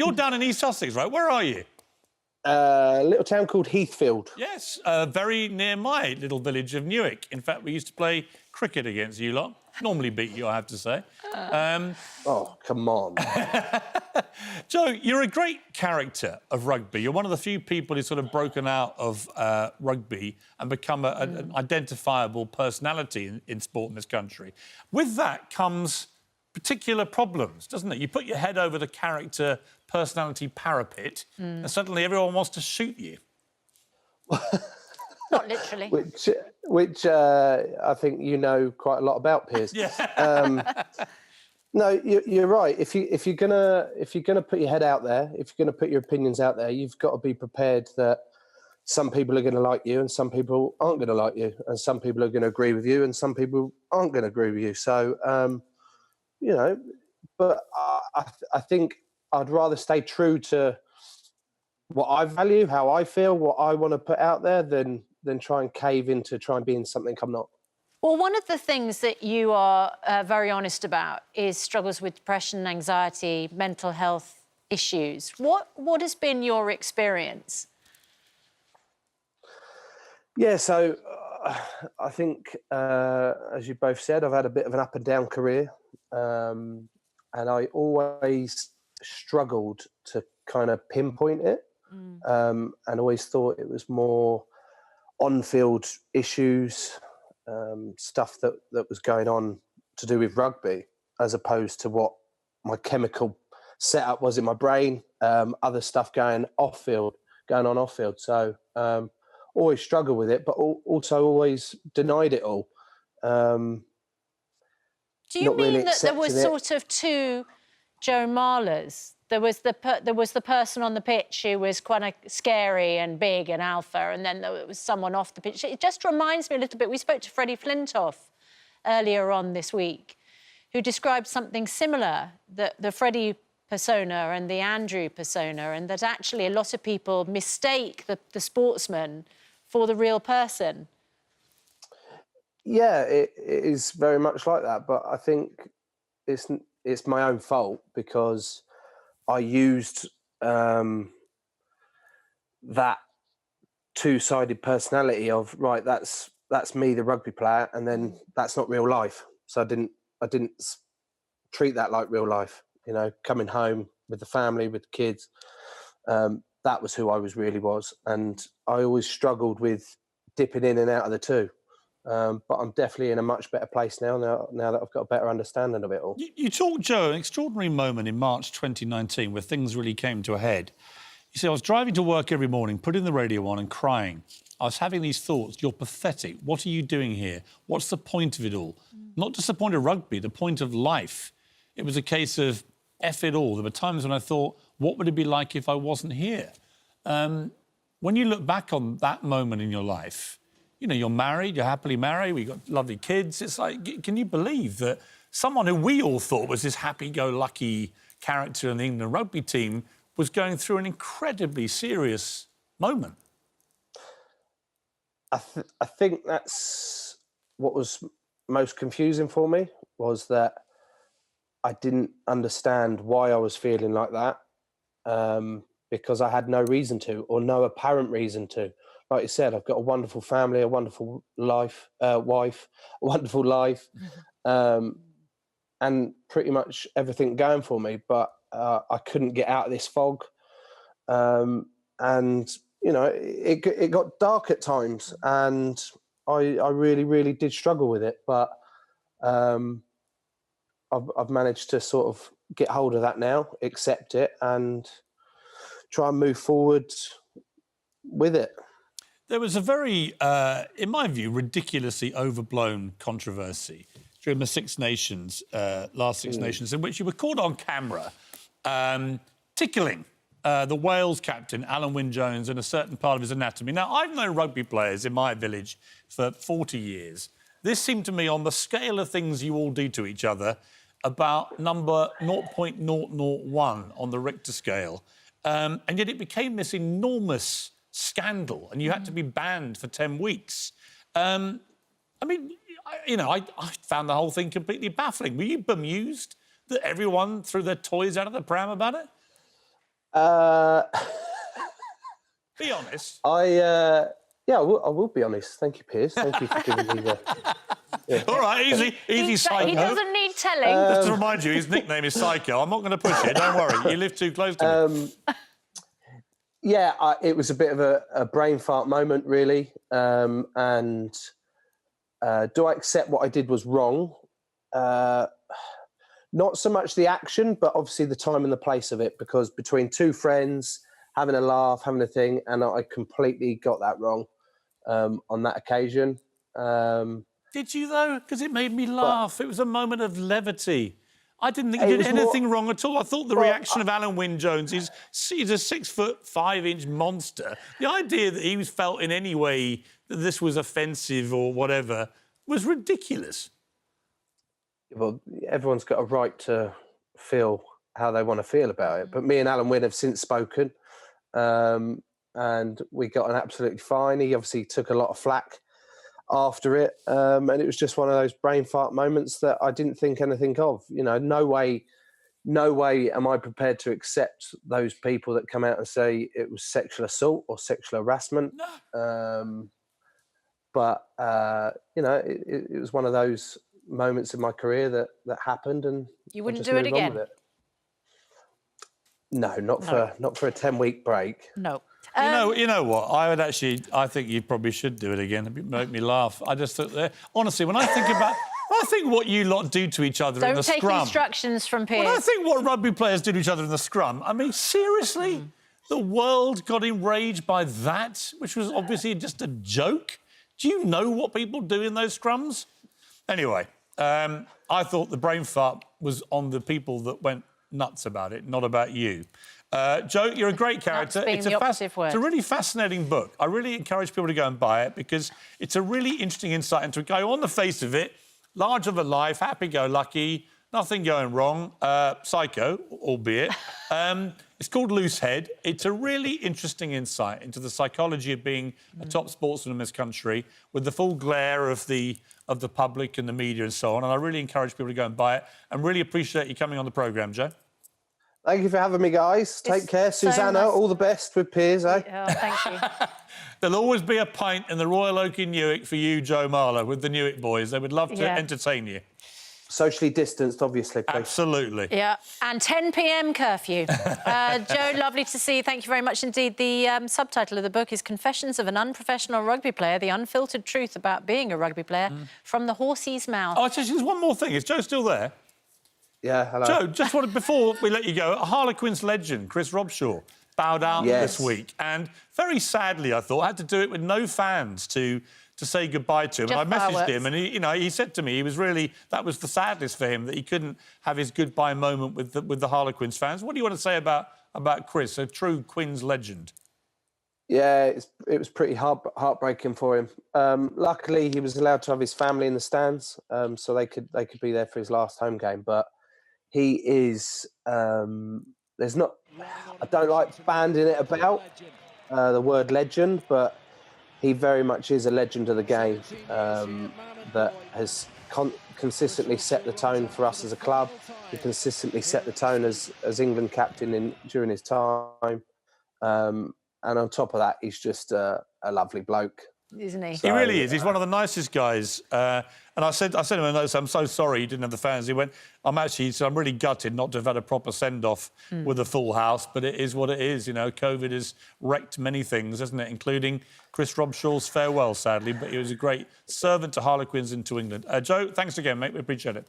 you're down in East Sussex, right? Where are you? A little town called Heathfield. Yes, very near my little village of Newark. In fact, we used to play cricket against you lot. Normally beat you, I have to say. Oh, come on. Joe, you're a great character of rugby. You're one of the few people who's sort of broken out of rugby and become an identifiable personality in sport in this country. With that comes particular problems, doesn't it? You put your head over the character personality parapet and suddenly everyone wants to shoot you. Not literally. Which I think you know quite a lot about, Piers. Yeah. No, you're right. If you're gonna put your head out there, if you're gonna put your opinions out there, you've got to be prepared that some people are going to like you and some people aren't going to like you, and some people are going to agree with you and some people aren't going to agree with you. So, you know, but I think I'd rather stay true to what I value, how I feel, what I want to put out there, than try and cave into try and being something I'm not. Well, one of the things that you are very honest about is struggles with depression, anxiety, mental health issues. What has been your experience? Yeah, so I think, as you both said, I've had a bit of an up and down career, and I always struggled to kind of pinpoint it, and always thought it was more on-field issues, stuff that was going on to do with rugby, as opposed to what my chemical setup was in my brain, other stuff going on off-field. So always struggled with it, but also always denied it all. Do you mean that there was sort of two Joe Marlers? There was the person on the pitch who was kind of scary and big and alpha, and then there was someone off the pitch. It just reminds me a little bit. We spoke to Freddie Flintoff earlier on this week, who described something similar, the Freddie persona and the Andrew persona, and that actually a lot of people mistake the sportsman for the real person. Yeah, it is very much like that, but I think it's my own fault because I used that two-sided personality of, right, that's me, the rugby player, and then that's not real life. So I didn't treat that like real life. You know, coming home with the family, with the kids, that was who I was, and I always struggled with dipping in and out of the two. But I'm definitely in a much better place now that I've got a better understanding of it all. You talked, Joe, an extraordinary moment in March 2019 where things really came to a head. You see, I was driving to work every morning, putting the radio on and crying. I was having these thoughts: you're pathetic. What are you doing here? What's the point of it all? Not just the point of rugby, the point of life. It was a case of F it all. There were times when I thought, what would it be like if I wasn't here? When you look back on that moment in your life, you know, you're married, you're happily married, we've got lovely kids. It's like, can you believe that someone who we all thought was this happy-go-lucky character in the England rugby team was going through an incredibly serious moment? I think that's what was most confusing for me, was that I didn't understand why I was feeling like that, because I had no reason to, or no apparent reason to. Like you said, I've got a wonderful family, a wonderful wife, a wonderful life, and pretty much everything going for me. But I couldn't get out of this fog, and you know, it got dark at times, and I really, really did struggle with it. But I've managed to sort of get hold of that now, accept it, and try and move forward with it. There was a very, in my view, ridiculously overblown controversy during the Six Nations, last Six Nations, in which you were caught on camera tickling the Wales captain, Alun Wyn Jones, in a certain part of his anatomy. Now, I've known rugby players in my village for 40 years. This seemed to me, on the scale of things you all do to each other, about number 0.001 on the Richter scale. And yet it became this enormous scandal, and you had to be banned for 10 weeks. I mean, I found the whole thing completely baffling. Were you bemused that everyone threw their toys out of the pram about it? Be honest. Yeah, I will be honest. Thank you, Piers. Thank you for giving me the... Yeah. All right, easy, Psycho. He doesn't need telling. Just to remind you, his nickname is Psycho. I'm not going to push it, don't worry. You live too close to me. Yeah, it was a bit of a brain fart moment, really. And do I accept what I did was wrong? Not so much the action, but obviously the time and the place of it, because between two friends, having a laugh, having a thing, and I completely got that wrong on that occasion. Did you, though? Because it made me laugh. It was a moment of levity. I didn't think you did anything wrong at all. I thought the reaction of Alun Wyn Jones, he's a 6'5" monster. The idea that he felt in any way that this was offensive or whatever was ridiculous. Well, everyone's got a right to feel how they want to feel about it. But me and Alun Wyn have since spoken, and we got on absolutely fine. He obviously took a lot of flack after it, and it was just one of those brain fart moments that I didn't think anything of. You know, no way am I prepared to accept those people that come out and say it was sexual assault or sexual harassment. No. But you know, it was one of those moments in my career that happened, and you wouldn't do it again. No, not for a 10-week break. No. You know what? I think you probably should do it again. It make me laugh. I just thought that, honestly, when I think what you lot do to each other in the scrum. Don't take instructions from Piers. When I think what rugby players do to each other in the scrum, I mean, seriously, the world got enraged by that, which was obviously just a joke. Do you know what people do in those scrums? Anyway, I thought the brain fart was on the people that went nuts about it, not about you. Joe, you're a great character. It's a really fascinating book. I really encourage people to go and buy it because it's a really interesting insight into a guy who, on the face of it, larger than life, happy-go-lucky, nothing going wrong, psycho, albeit. It's called Loose Head. It's a really interesting insight into the psychology of being a top sportsman in this country with the full glare of the public and the media and so on. And I really encourage people to go and buy it and really appreciate you coming on the programme, Joe. Thank you for having me, guys. Take care. So Susanna, nice. All the best with Piers, eh? Oh, thank you. There'll always be a pint in the Royal Oak in Newark for you, Joe Marler, with the Newark boys. They would love to entertain you. Socially distanced, obviously, please. Absolutely. Yeah, and 10 p.m. curfew. Joe, lovely to see you. Thank you very much indeed. The subtitle of the book is Confessions of an Unprofessional Rugby Player, the Unfiltered Truth About Being a Rugby Player, from the Horse's Mouth. Oh, just there's one more thing. Is Joe still there? Yeah, hello. Joe, just wanted, before we let you go, a Harlequins legend, Chris Robshaw, bowed out this week. And very sadly, I thought, had to do it with no fans to say goodbye to him. Just and I messaged fireworks. him and he said to me, that was the sadness for him, that he couldn't have his goodbye moment with the Harlequins fans. What do you want to say about Chris, a true Quins legend? Yeah, it was pretty heartbreaking for him. Luckily, he was allowed to have his family in the stands, so they could be there for his last home game. But he is, I don't like banding it about the word legend, but he very much is a legend of the game that has consistently set the tone for us as a club. He consistently set the tone as England captain during his time. And on top of that, he's just a lovely bloke. Isn't he? So, he really is. He's one of the nicest guys. And I said him a note, I'm so sorry you didn't have the fans. He went, I'm really gutted not to have had a proper send-off with a full house, but it is what it is. You know, COVID has wrecked many things, hasn't it, including Chris Robshaw's farewell, sadly, but he was a great servant to Harlequins and to England. Joe, thanks again, mate. We appreciate it.